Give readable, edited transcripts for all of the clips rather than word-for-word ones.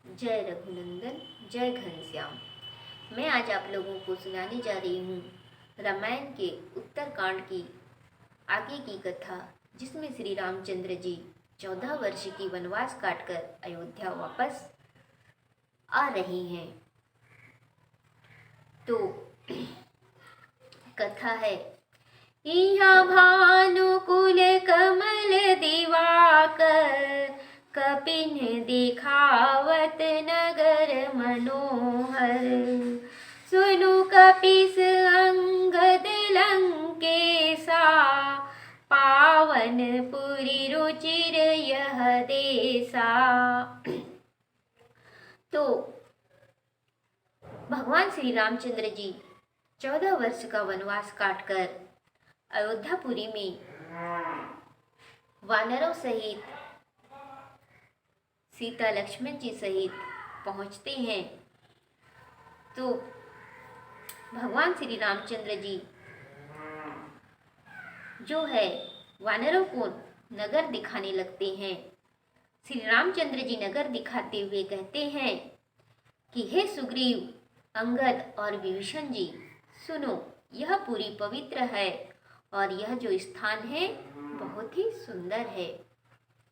जय रघुनंदन, जय घनश्याम। मैं आज आप लोगों को सुनाने जा रही हूँ रामायण के उत्तरकांड की आगे की कथा, जिसमें श्री रामचंद्र जी 14 वर्ष की वनवास काटकर अयोध्या वापस आ रहे हैं। तो कथा है, यहाँ भानुकुल कमल दिवाकर, कपिन दिखावत नगर मनोहर। सुनु कपिस अंगद लंकेसा, पावन पुरी रुचिर यह देसा। तो भगवान श्री रामचंद्र जी 14 वर्ष का वनवास काटकर अयोध्यापुरी में वानरों सहित, सीता लक्ष्मण जी सहित पहुंचते हैं। तो भगवान श्री रामचंद्र जी जो है वानरों को नगर दिखाने लगते हैं। श्री रामचंद्र जी नगर दिखाते हुए कहते हैं कि हे सुग्रीव, अंगद और विभीषण जी, सुनो, यह पुरी पवित्र है और यह जो स्थान है बहुत ही सुंदर है।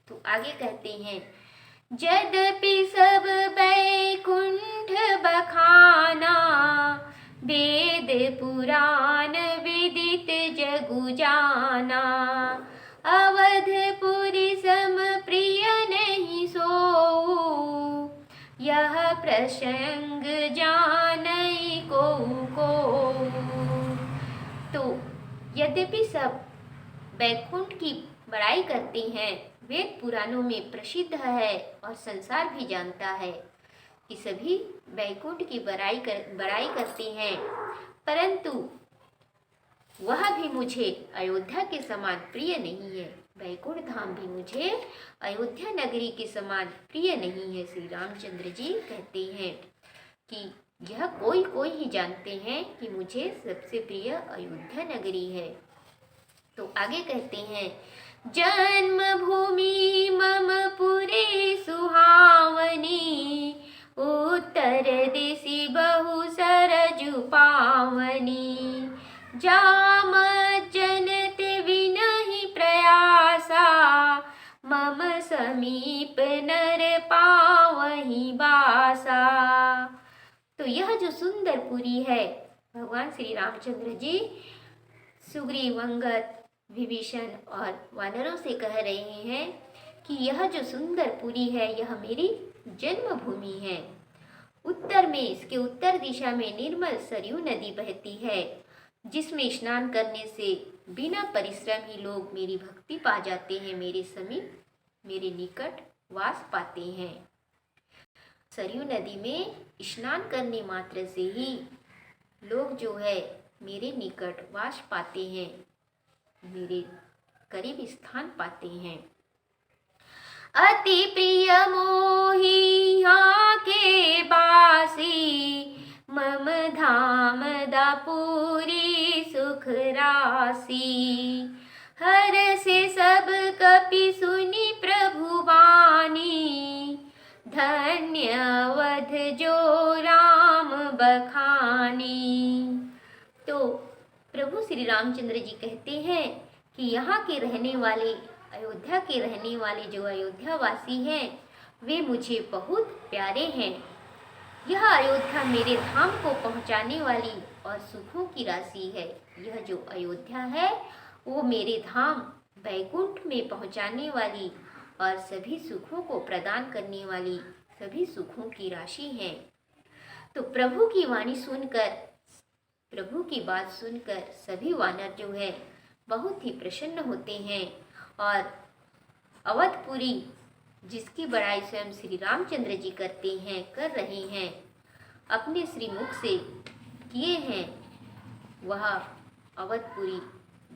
तो आगे कहते हैं, यद्यपि सब बैकुंठ बखाना, वेद पुराण विदित जगु जाना। अवधपुरी सम प्रिय नहीं सोऊ, यह प्रसंग जानई को। तो यद्यपि सब बैकुंठ की बड़ाई करते हैं, वेद पुराणों में प्रसिद्ध है और संसार भी जानता है कि सभी बैकुंठ की बड़ाई करते हैं, परंतु वह भी मुझे अयोध्या के समान प्रिय नहीं है। बैकुंठ धाम भी मुझे अयोध्या नगरी के समान प्रिय नहीं है। श्री रामचंद्र जी कहते हैं कि यह कोई ही जानते हैं कि मुझे सबसे प्रिय अयोध्या नगरी है। तो आगे कहते हैं, जन्मभूमि मम पुरी सुहावनी, उत्तर दिशि बहु सरजु पावनी। जाम जनति विनहि प्रयासा, मम समीप नर पावहि बासा। तो यह जो सुंदर पुरी है, भगवान श्री रामचंद्र जी सुग्रीव, अंगद, विभीषण और वानरों से कह रहे हैं कि यह जो सुंदर पुरी है, यह मेरी जन्मभूमि है। उत्तर में, इसके उत्तर दिशा में निर्मल सरयू नदी बहती है, जिसमें स्नान करने से बिना परिश्रम ही लोग मेरी भक्ति पा जाते हैं, मेरे समीप, मेरे निकट वास पाते हैं। सरयू नदी में स्नान करने मात्र से ही लोग जो है मेरे निकट वास पाते हैं, मेरे करीब स्थान पाते हैं। अति प्रिय मोहि यहाँ के बासी, मम धाम दापुरी सुख राशि। हर से सब कपि सुनि प्रभु बानी, धन्य अवध जो राम बखानी। तो प्रभु श्री रामचंद्र जी कहते हैं कि यहाँ के रहने वाले, अयोध्या के रहने वाले जो अयोध्या वासी हैं, वे मुझे बहुत प्यारे हैं। यह अयोध्या मेरे धाम को पहुँचाने वाली और सुखों की राशि है। यह जो अयोध्या है वो मेरे धाम बैकुंठ में पहुँचाने वाली और सभी सुखों को प्रदान करने वाली सभी सुखों की राशि है। तो प्रभु की वाणी सुनकर, प्रभु की बात सुनकर सभी वानर जो है बहुत ही प्रसन्न होते हैं और अवधपुरी, जिसकी बड़ाई स्वयं श्री रामचंद्र जी कर रहे हैं, अपने श्रीमुख से किए हैं, वह अवधपुरी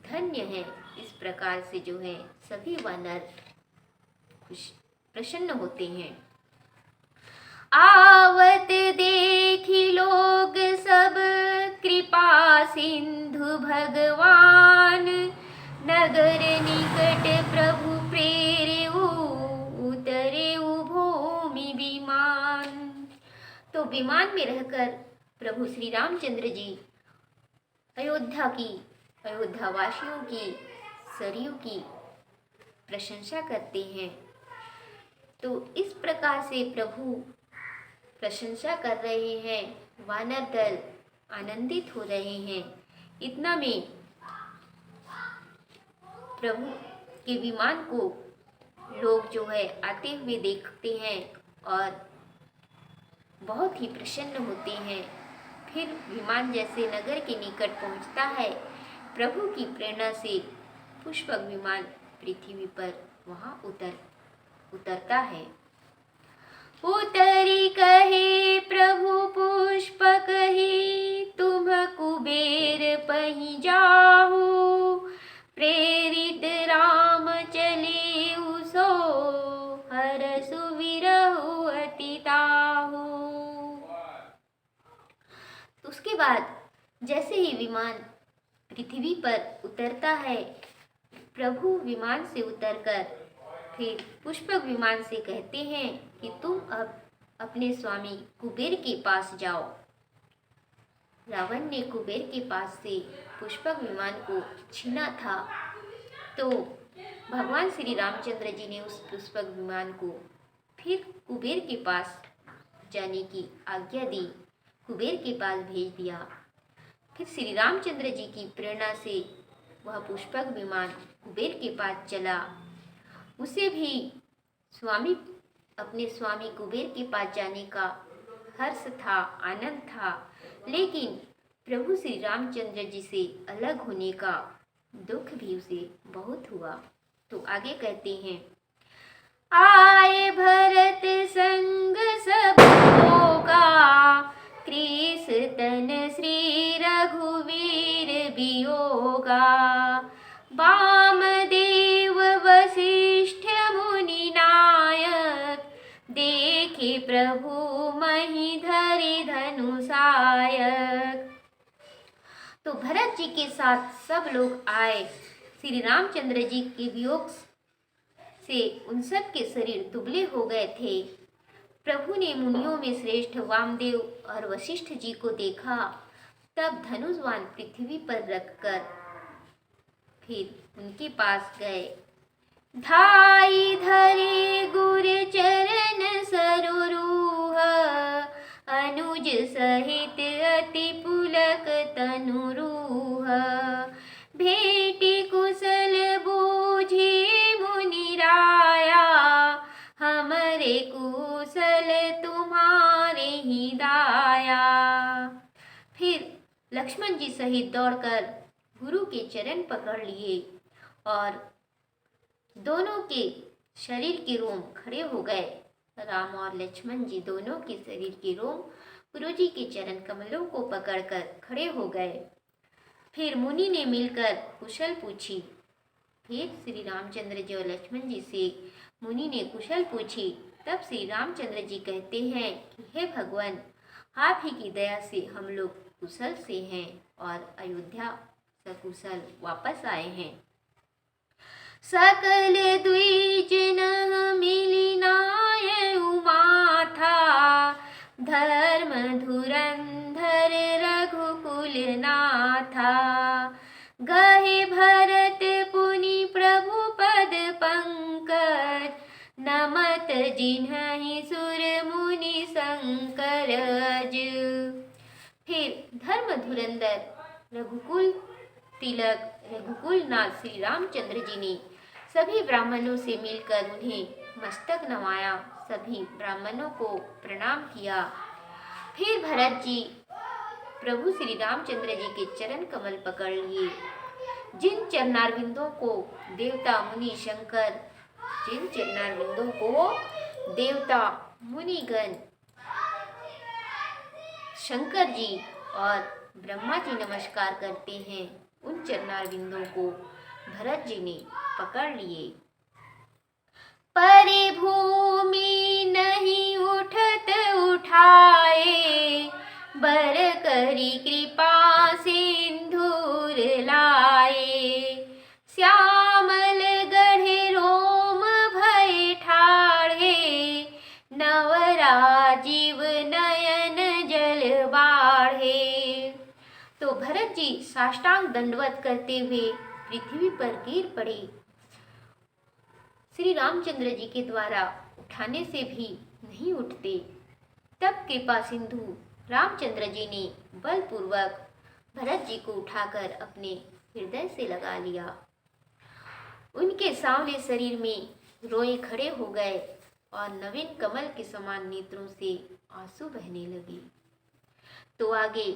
धन्य है। इस प्रकार से जो है सभी वानर प्रसन्न होते हैं। आवत देखी लोग सब कृपा सिंधु भगवान, नगर निकट प्रभु प्रेरे उतरे भूमि विमान। तो विमान में रहकर प्रभु श्री रामचंद्र जी अयोध्या वासियों की, सरयू की प्रशंसा करते हैं। तो इस प्रकार से प्रभु प्रशंसा कर रहे हैं, वानर दल आनंदित हो रहे हैं। इतना में प्रभु के विमान को लोग जो है आते हुए देखते हैं और बहुत ही प्रसन्न होते हैं। फिर विमान जैसे नगर के निकट पहुंचता है, प्रभु की प्रेरणा से पुष्पक विमान पृथ्वी पर वहां उतरता है। उतरी कहे प्रभु पुष्पक ही, तुम कुबेर पही जाहु, प्रेरित राम चले उसो, हरसु विरहु अति ताहु। उसके बाद जैसे ही विमान पृथ्वी पर उतरता है, प्रभु विमान से उतरकर फिर पुष्पक विमान से कहते हैं कि तुम अब अपने स्वामी कुबेर के पास जाओ। रावण ने कुबेर के पास से पुष्पक विमान को छीना था, तो भगवान श्री रामचंद्र जी ने उस पुष्पक विमान को फिर कुबेर के पास जाने की आज्ञा दी, कुबेर के पास भेज दिया। फिर श्री रामचंद्र जी की प्रेरणा से वह पुष्पक विमान कुबेर के पास चला। उसे भी अपने स्वामी कुबेर के पास जाने का हर्ष था, आनंद था, लेकिन प्रभु श्री रामचंद्र जी से अलग होने का दुख भी उसे बहुत हुआ। तो आगे कहते हैं, आए भरत संग सब होगा, कृष्ण श्री रघुवीर वियोगा, वामदेव वशिष्ठ मुनि नायक, देखे प्रभु मही धरि धनुषायक। तो भरत जी के साथ सब लोग आए। श्री रामचंद्र जी के वियोग से उन सब के शरीर दुबले हो गए थे। प्रभु ने मुनियों में श्रेष्ठ वामदेव और वशिष्ठ जी को देखा, तब धनुष-बाण पृथ्वी पर रखकर फिर उनके पास गए। धाई धरे गुर चरण सरोरूह, अनुज सहित अति पुलक तनुरूह, भेटी कुशल बूझी मुनि राया, हमरे कुशल तुम्हारे ही दाया। फिर लक्ष्मण जी सहित दौड़कर गुरु के चरण पकड़ लिए और दोनों के शरीर के रोम खड़े हो गए। राम और लक्ष्मण जी दोनों के शरीर के रोम गुरु जी के चरण कमलों को पकड़कर खड़े हो गए। फिर मुनि ने मिलकर कुशल पूछी। फिर श्री रामचंद्र जी और लक्ष्मण जी से मुनि ने कुशल पूछी। तब श्री रामचंद्र जी कहते हैं कि हे भगवान, आप ही की दया से हम लोग कुशल से हैं और अयोध्या सकुशल वापस आए हैं। सकल द्विज मिली नाय उमाथा, धर्म धुरंधर रघुकुल नाथा, गहे भरत पुनि प्रभु पद पंकज, नमत जिन्हि सुर मुनि संकरज। फिर धर्म धुरंधर रघुकुल तिलक रघुकुल नाथ श्री रामचंद्र जी ने सभी ब्राह्मणों से मिलकर उन्हें मस्तक नवाया, सभी ब्राह्मणों को प्रणाम किया। फिर भरत जी प्रभु श्री रामचंद्र जी के चरण कमल पकड़ लिए। जिन चरणारविंदों को देवता मुनिगण शंकर जी और ब्रह्मा जी नमस्कार करते हैं, उन चरणारविंदों को भरत जी ने पकड़ लिए। परे भूमि नहीं उठत उठाए, बर करी कृपा सिंधूर लाए, श्यामल गढ़े रोम भय ठाढ़े, नवराजीव नयन जी साष्टांग दंडवत करते हुए पृथ्वी पर गिर पड़े। श्री रामचंद्र जी के द्वारा उठाने से भी नहीं उठते। तब कृपा सिंधु रामचंद्र जी ने बलपूर्वक भरत जी को उठाकर अपने हृदय से लगा लिया। उनके सांवले शरीर में रोए खड़े हो गए और नवीन कमल के समान नेत्रों से आंसू बहने लगे। तो आगे,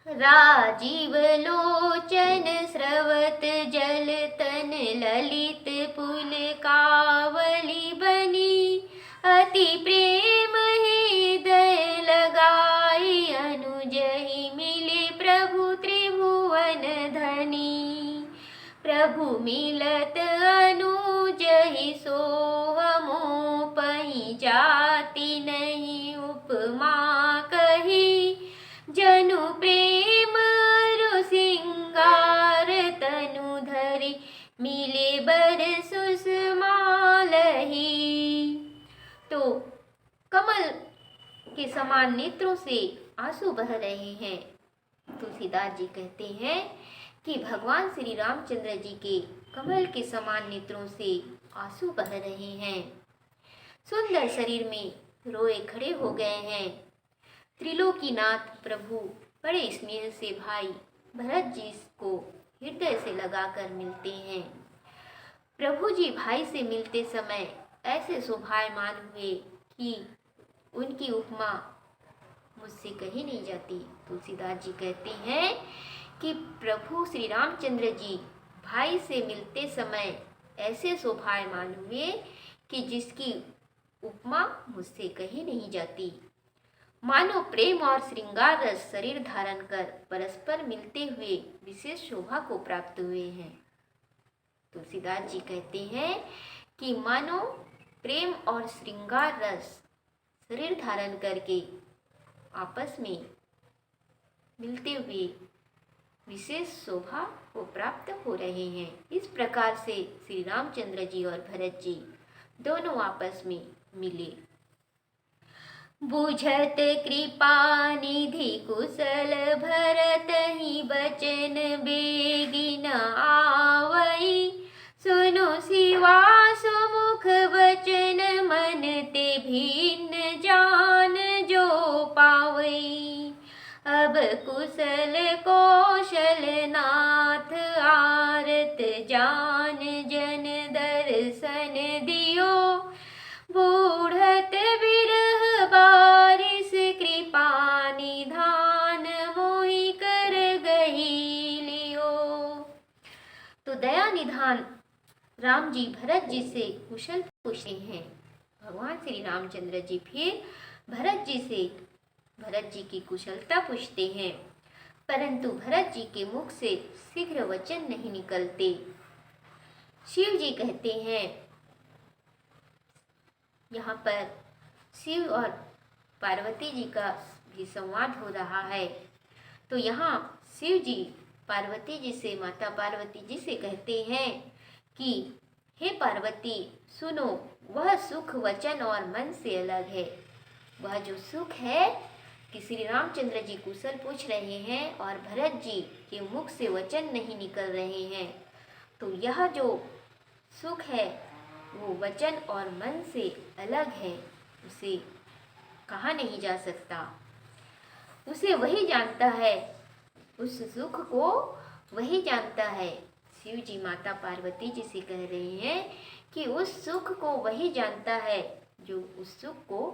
राजीव लोचन स्रवत जल तन ललित पुल कावली बनी, अति प्रेम हृदय लगाई अनुजहि मिले प्रभु त्रिभुवन धनी। प्रभु मिलत अनुजहि सोहमो पहि जाति नहीं उपमा कही, जनु प्रेम अरु सिंगार तनु धरि मिले बर सुषमालहि। तो कमल के समान नेत्रों से आंसू बह रहे हैं। तुलसीदास जी कहते हैं कि भगवान श्री रामचंद्र जी के कमल के समान नेत्रों से आंसू बह रहे हैं। सुंदर शरीर में रोए खड़े हो गए हैं। त्रिलोकीनाथ प्रभु बड़े स्नेह से भाई भरत जी को हृदय से लगाकर मिलते हैं। प्रभु जी भाई से मिलते समय ऐसे शोभायमान हुए कि उनकी उपमा मुझसे कही नहीं जाती। तुलसीदास जी कहते हैं कि प्रभु श्री रामचंद्र जी भाई से मिलते समय ऐसे शोभायमान हुए कि जिसकी उपमा मुझसे कही नहीं जाती। मानो प्रेम और श्रृंगार रस शरीर धारण कर परस्पर मिलते हुए विशेष शोभा को प्राप्त हुए हैं। तुलसीदास जी कहते हैं कि मानो प्रेम और श्रृंगार रस शरीर धारण करके आपस में मिलते हुए विशेष शोभा को प्राप्त हो रहे हैं। इस प्रकार से श्री रामचंद्र जी और भरत जी दोनों आपस में मिले। बुझत कृपा निधि कुशल भरत ही बचन बेगिन आवई, सुनो सिवा सुमुख बचन मन ते भिन्न जान जो पावई। अब कुशल कौशल नाथ आरत जान जन दर्शन दियो, बूढ़त बिरह बारिश कृपा निधान मोहि कर गही लियो। तो दया निधान राम जी भरत जी से कुशल पूछते हैं। भगवान श्री रामचंद्र जी फिर भरत जी की कुशलता पूछते हैं, परंतु भरत जी के मुख से शीघ्र वचन नहीं निकलते। शिव जी कहते हैं, यहाँ पर शिव और पार्वती जी का भी संवाद हो रहा है। तो यहाँ शिव जी पार्वती जी से, माता पार्वती जी से कहते हैं कि हे पार्वती सुनो, वह सुख वचन और मन से अलग है। वह जो सुख है कि श्री रामचंद्र जी कुशल पूछ रहे हैं और भरत जी के मुख से वचन नहीं निकल रहे हैं, तो यह जो सुख है वो वचन और मन से अलग है, उसे कहा नहीं जा सकता। उसे वही जानता है, उस सुख को वही जानता है। शिव जी माता पार्वती जी से कह रहे हैं कि उस सुख को वही जानता है जो उस सुख को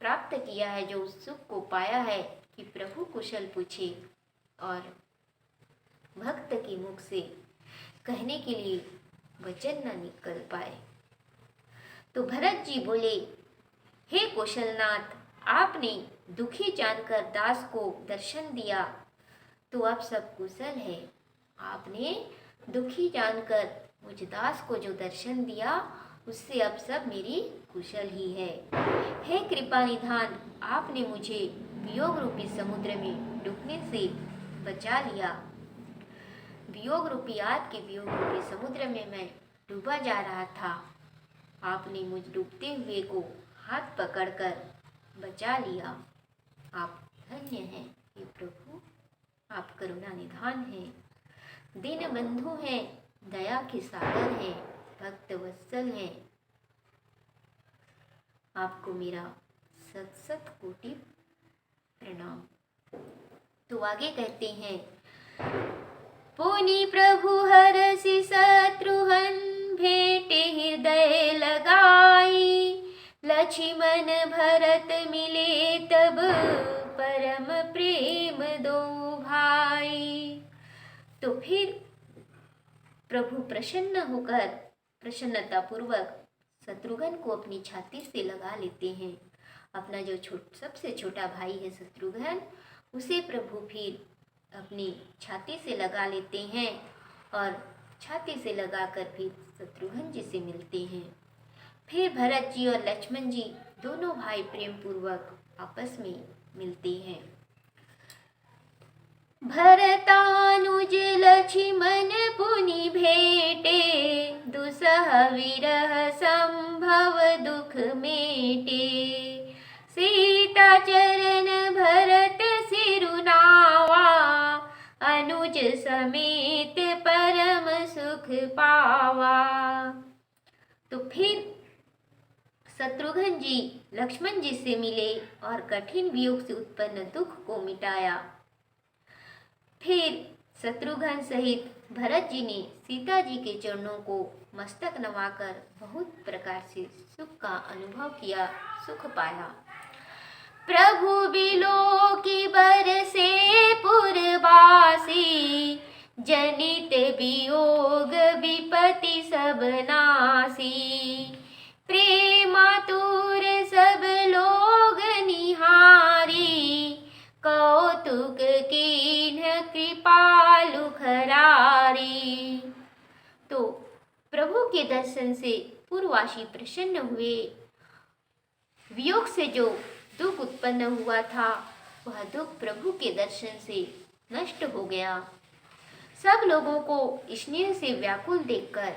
प्राप्त किया है, जो उस सुख को पाया है कि प्रभु कुशल पूछे और भक्त के मुख से कहने के लिए वचन न निकल पाए। तो भरत जी बोले, हे कौशलनाथ, आपने दुखी जानकर दास को दर्शन दिया तो अब सब कुशल है। आपने दुखी जानकर मुझ दास को जो दर्शन दिया उससे अब सब मेरी कुशल ही है। हे कृपा निधान, आपने मुझे वियोग रूपी समुद्र में डूबने से बचा लिया। वियोग रूपी आग के वियोग रूपी समुद्र में मैं डूबा जा रहा था। आपने मुझ डूबते हुए को हाथ पकड़कर बचा लिया। आप धन्य हैं हे प्रभु। आप करुणा निधान हैं, दीन बंधु हैं, दया के सागर हैं, भक्त वत्सल हैं। आपको मेरा सत सत कोटि प्रणाम। तो आगे कहते हैं, पुनि प्रभु हरसि शत्रुघ्न भेटे हृदय लगाई, लक्ष्मण भरत मिले तब परम प्रेम दो भाई। तो फिर प्रभु प्रसन्न होकर प्रसन्नता पूर्वक शत्रुघ्न को अपनी छाती से लगा लेते हैं। अपना जो सबसे छोटा भाई है शत्रुघ्न, उसे प्रभु फिर अपनी छाती से लगा लेते हैं और छाती से लगाकर फिर शत्रुघ्न जी से मिलते हैं। फिर भरत जी और लक्ष्मण जी दोनों भाई प्रेम पूर्वक आपस में मिलते हैं। भरतानुज लक्ष्मण पुनि भेटे, दुसह विरह संभव दुख मेटे, सीता चरण भरत सिरुनावा, अनुज समेत परम सुख पावा। तो फिर शत्रुघ्न जी लक्ष्मण जी से मिले और कठिन वियोग से उत्पन्न दुख को मिटाया। फिर शत्रुघ्न सहित भरत जी ने सीता जी के चरणों को मस्तक नवाकर बहुत प्रकार से सुख का अनुभव किया, सुख पाया। प्रभु बिलो की बरसे पुरवासी, जनित वियोग विपति सब नासी, प्रेमातुर सब लोग निहारी, कौतुक कीन्ह कृपालु खरारी। तो प्रभु के दर्शन से पूर्ववासी प्रसन्न हुए। वियोग से जो दुख उत्पन्न हुआ था, वह दुख प्रभु के दर्शन से नष्ट हो गया। सब लोगों को स्नेह से व्याकुल देखकर,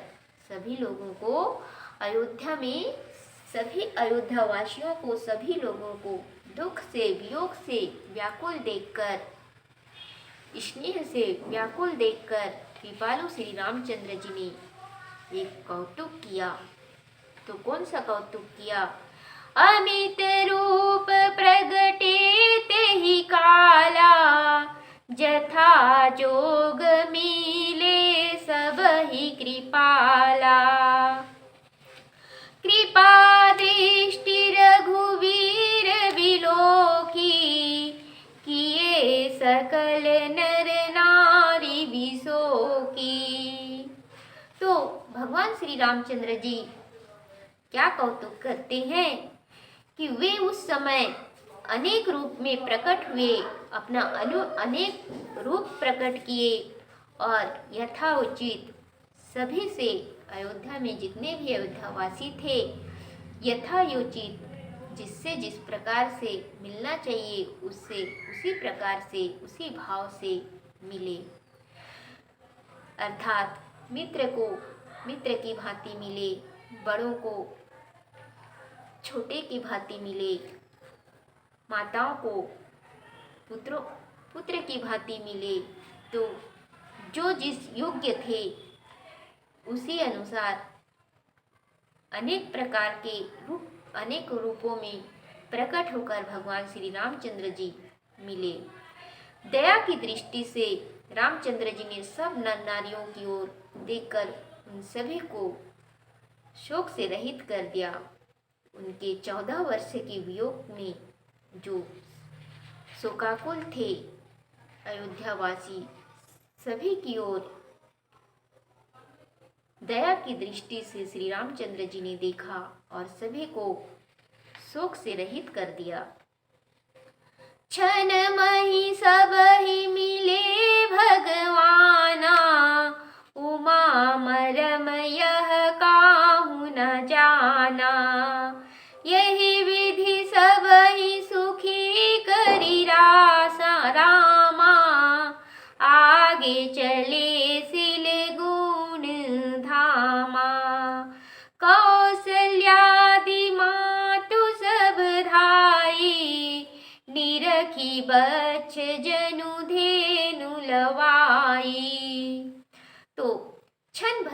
सभी लोगों को अयोध्या में, सभी अयोध्या वासियों को, सभी लोगों को दुख से वियोग से व्याकुल देखकर, स्नेह से व्याकुल देखकर कृपालु श्री रामचंद्र जी ने एक कौतुक किया। तो कौन सा कौतुक किया? अमित रूप प्रगटे तेहि काला, जथा जोग मिले सब ही कृपाला, कृपा दृष्टि रघुवीर बिलोकी, किए सकल नर नारी विशोकी। तो भगवान श्री रामचंद्र जी क्या कौतुक करते हैं कि वे उस समय अनेक रूप में प्रकट हुए, अपना अनेक रूप प्रकट किए और यथाउचित सभी से, अयोध्या में जितने भी अयोध्यावासी थे, यथायोचित जिससे जिस प्रकार से मिलना चाहिए उससे उसी प्रकार से, उसी भाव से मिले। अर्थात मित्र को मित्र की भांति मिले, बड़ों को छोटे की भांति मिले, माताओं को पुत्र की भांति मिले। तो जो जिस योग्य थे उसी अनुसार अनेक प्रकार के रूप, अनेक रूपों में प्रकट होकर भगवान श्री रामचंद्र जी मिले। दया की दृष्टि से रामचंद्र जी ने सब नर नारियों की ओर देखकर उन सभी को शोक से रहित कर दिया। उनके 14 वर्ष के वियोग में जो शोकाकुल थे अयोध्यावासी, सभी की ओर दया की दृष्टि से श्री रामचंद्र जी ने देखा और सभी को शोक से रहित कर दिया। क्षण मही सब ही मिले भगवाना, उमा मरम यह काहू न जाना, यही विधि सब ही सुखी करी रामा, आगे चले सिल गुण धामा, कौसल्यादि मातु सब धाई, निरखी बच्छ जनु धेनु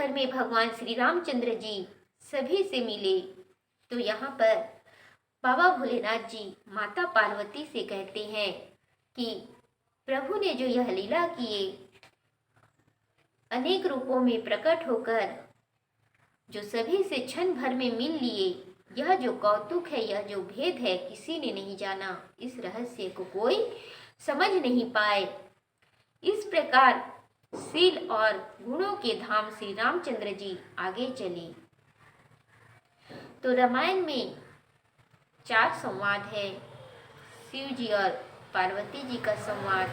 भर में भगवान श्री रामचंद्र जी सभी से मिले तो यहाँ पर बाबा भोलेनाथ जी माता पार्वती से कहते हैं कि प्रभु ने जो यह लीला किए, अनेक रूपों में प्रकट होकर जो सभी से क्षण भर में मिल लिए, यह जो कौतुक है, यह जो भेद है, किसी ने नहीं जाना। इस रहस्य को कोई समझ नहीं पाए। इस प्रकार शील और गुणों के धाम श्री रामचंद्र जी आगे चले। तो रामायण में 4 संवाद है। शिव जी और पार्वती जी का संवाद,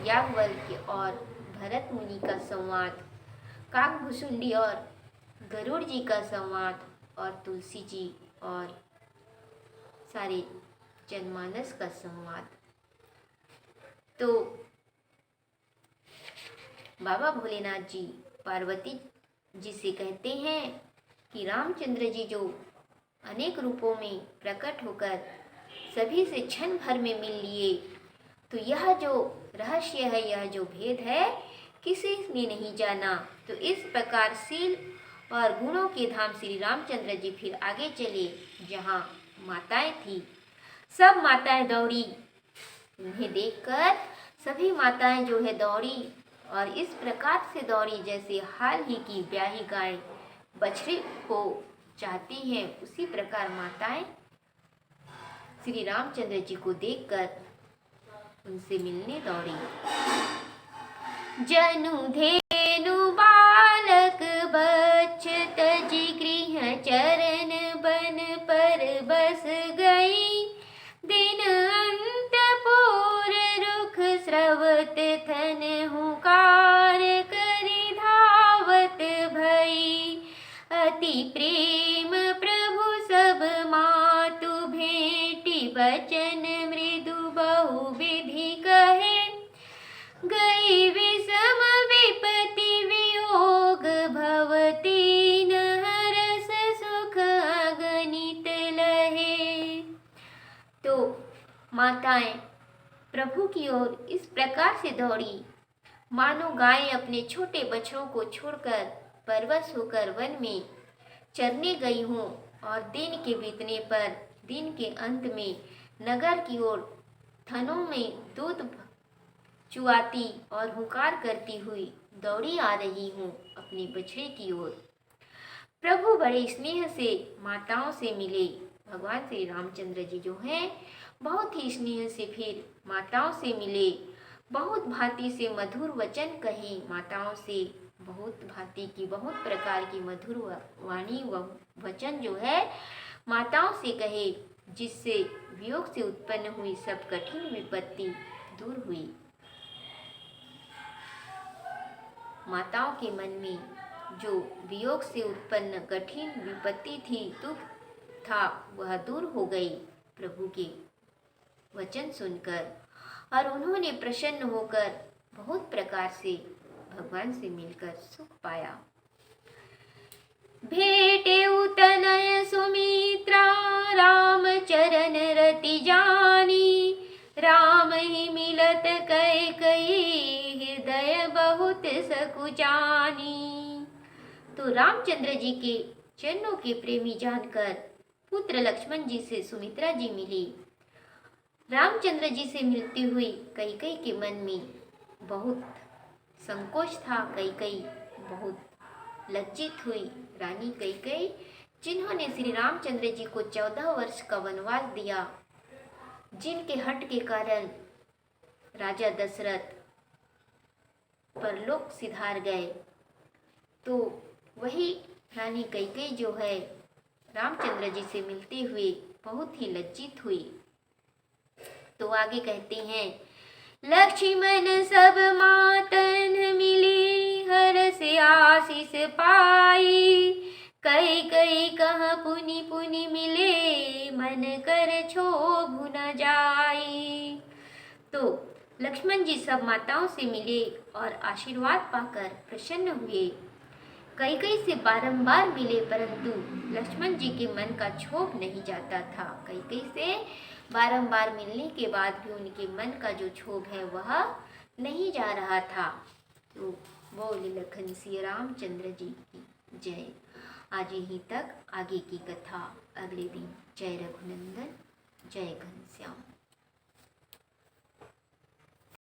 याज्ञवल्क्य और भरत मुनि का संवाद, काकभुसुंडी और गरुड़ जी का संवाद, और तुलसी जी और सारे जनमानस का संवाद। तो बाबा भोलेनाथ जी पार्वती जी से कहते हैं कि रामचंद्र जी जो अनेक रूपों में प्रकट होकर सभी से क्षण भर में मिल लिए, तो यह जो रहस्य है, यह जो भेद है, किसी ने नहीं जाना। तो इस प्रकार शील और गुणों के धाम श्री रामचंद्र जी फिर आगे चले, जहाँ माताएं थी। सब माताएं दौड़ी, उन्हें देखकर सभी माताएं जो है दौड़ी, और इस प्रकार से दौड़ी जैसे हाल ही की ब्याही गाय बछड़े को चाहती है, उसी प्रकार माताएं श्री रामचंद्र जी को देखकर उनसे मिलने दौड़ी। जनु धेनु बालक बच्च तजि गृह चरण बन पर बस गई, दिन अंतपुर रुख स्रवत थन हुकार करि धावत भई, अति प्रेम प्रभु सब मातु भेंटि बचन मृदु बहु विधि कहे, गई विषम विपति वियोग भवती न हरस सुख अगणित लहे। तो माताएं प्रभु की ओर इस प्रकार से दौड़ी, मानो गाय अपने छोटे बछड़ों को छोड़कर परवश होकर वन में चरने गई हूँ, और दिन के बीतने पर दिन के अंत में नगर की ओर थनों में दूध चुआती और हुंकार करती हुई दौड़ी आ रही हूँ अपने बछड़े की ओर। प्रभु बड़े स्नेह से माताओं से मिले। भगवान श्री रामचंद्र जी जो हैं बहुत ही स्नेह से फिर माताओं से मिले, बहुत भांति से मधुर वचन कही माताओं से, बहुत भांति की बहुत प्रकार की मधुर वाणी व वचन जो है माताओं से कहे, जिससे वियोग से उत्पन्न हुई सब कठिन विपत्ति दूर हुई। माताओं के मन में जो वियोग से उत्पन्न कठिन विपत्ति थी, दुख था, वह दूर हो गई प्रभु के वचन सुनकर, और उन्होंने प्रसन्न होकर बहुत प्रकार से भगवान से मिलकर सुख पाया। भेटे उतनय सुमित्रा राम चरण रति जानी, राम ही मिलत कैकेयी हृदय बहुत सकुचानी। तो रामचंद्र जी के चरणों के प्रेमी जानकर पुत्र लक्ष्मण जी से सुमित्रा जी मिली। रामचंद्र जी से मिलती हुई कैकेयी के मन में बहुत संकोच था। कैकेयी बहुत लज्जित हुई। रानी कैकेयी, जिन्होंने श्री रामचंद्र जी को 14 वर्ष का वनवास दिया, जिनके हट के कारण राजा दशरथ परलोक सिधार गए, तो वही रानी कैकेयी जो है रामचंद्र जी से मिलते हुए बहुत ही लज्जित हुई। तो आगे कहते हैं, लक्ष्मण सब मातन मिली हर से आशीष पाई, कैकेयी कह पुनि पुनि मिले मन कर क्षोभ न जाई। तो लक्ष्मण जी सब माताओं से मिले और आशीर्वाद पाकर प्रसन्न हुए। कैकेयी से बारंबार मिले, परंतु लक्ष्मण जी के मन का क्षोभ नहीं जाता था। कैकेयी से बारंबार मिलने के बाद भी उनके मन का जो क्षोभ है वह नहीं जा रहा था। तो बोल लखन सिया रामचंद्र जी की जय। आज यहीं तक, आगे की कथा अगले दिन। जय रघुनंदन, जय घनश्याम।